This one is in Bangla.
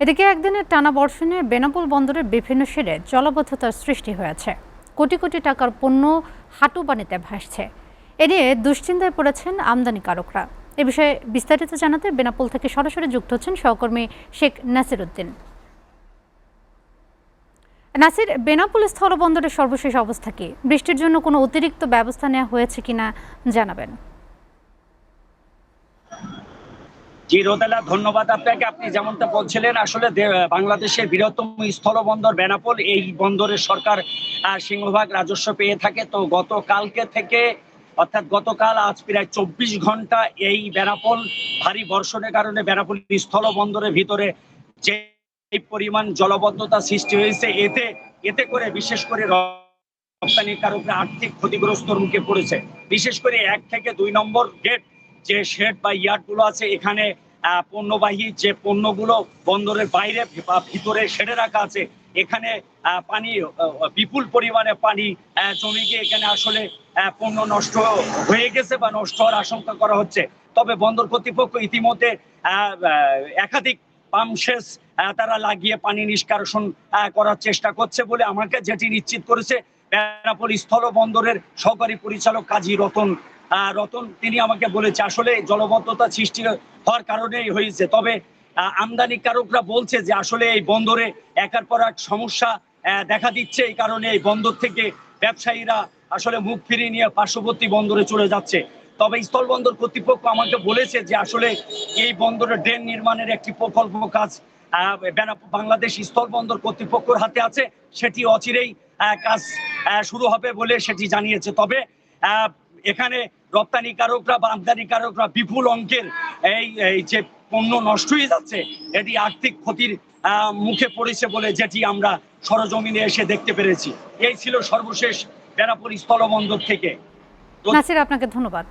এদিকে একদিনের টানা বর্ষণে বেনাপোল বন্দরের বিভিন্ন শেডে জলাবদ্ধতার সৃষ্টি হয়েছে। কোটি কোটি টাকার পণ্য হাঁটু পানিতে ভাসছে। এ নিয়ে দুশ্চিন্তায় পড়েছেন আমদানিকারকরা। এ বিষয়ে বিস্তারিত জানাতে বেনাপোল থেকে সরাসরি যুক্ত হচ্ছেন সহকর্মী শেখ নাসির উদ্দিন। নাসির, বেনাপোল স্থলবন্দরের সর্বশেষ অবস্থা কি? বৃষ্টির জন্য কোনো অতিরিক্ত ব্যবস্থা নেওয়া হয়েছে কিনা জানাবেন। জি রোদেলা, ধন্যবাদ আপনাকে। আপনি যেমনটা বলছিলেন, আসলে বাংলাদেশের বৃহত্তম স্থলবন্দর বেনাপোল, এই বন্দরের সরকার সিংহভাগ রাজস্ব পেয়ে থাকে। তো গতকালকে থেকে, অর্থাৎ গতকাল আজ প্রায় 24 ঘন্টা এই বেনাপোল ভারী বর্ষণের কারণে বেনাপোল স্থলবন্দরের ভিতরে যে পরিমাণ জলবদ্ধতা সৃষ্টি হয়েছে, এতে করে বিশেষ করে রপ্তানিকারকরা আর্থিক ক্ষতিগ্রস্তর মুখে পড়েছে। বিশেষ করে 1 থেকে 2 নম্বর গেট যে শেড বা ইয়ার্ড গুলো আছে, এখানে পণ্যবাহী যে পণ্যগুলো বন্দরের বাইরে বা ভিতরে শেডে রাখা আছে, এখানে পানি, বিপুল পরিমাণে পানি জমে গিয়ে এখানে আসলে পণ্য নষ্ট হয়ে গেছে বা নষ্ট হওয়ার আশঙ্কা করা হচ্ছে। তবে বন্দর কর্তৃপক্ষ ইতিমধ্যে একাধিক পাম্প সেচ তারা লাগিয়ে পানি নিষ্কাশন করার চেষ্টা করছে বলে আমাকে যেটি নিশ্চিত করেছে বেনাপোল স্থল বন্দরের সহকারী পরিচালক কাজী রতন। তিনি আমাকে বলেছে আসলে জলবদ্ধতা সৃষ্টি হওয়ার কারণেই হয়েছে। তবে আমদানিকারকরা বলছে যে আসলে এই বন্দরে একের পর এক সমস্যা দেখা দিচ্ছে। এই কারণে এই বন্দর থেকে ব্যবসায়ীরা আসলে মুখ ফিরিয়ে নিয়ে পার্শ্ববর্তী বন্দরে চলে যাচ্ছে। তবে স্থলবন্দর কর্তৃপক্ষ আমাকে বলেছে যে আসলে এই বন্দরে ড্রেন নির্মাণের একটি প্রকল্প কাজ বাংলাদেশ স্থলবন্দর কর্তৃপক্ষের হাতে আছে, সেটি অচিরেই কাজ শুরু হবে বলে সেটি জানিয়েছে। তবে এখানে রপ্তানিকারকরা বা আমদানিকারকরা বিপুল অঙ্কের এই যে পণ্য নষ্ট হয়ে যাচ্ছে, এটি আর্থিক ক্ষতির মুখে পড়েছে বলে যেটি আমরা সরজমিনে এসে দেখতে পেরেছি। এই ছিল সর্বশেষ বেনাপোল স্থলবন্দর থেকে। নাসির, আপনাকে ধন্যবাদ।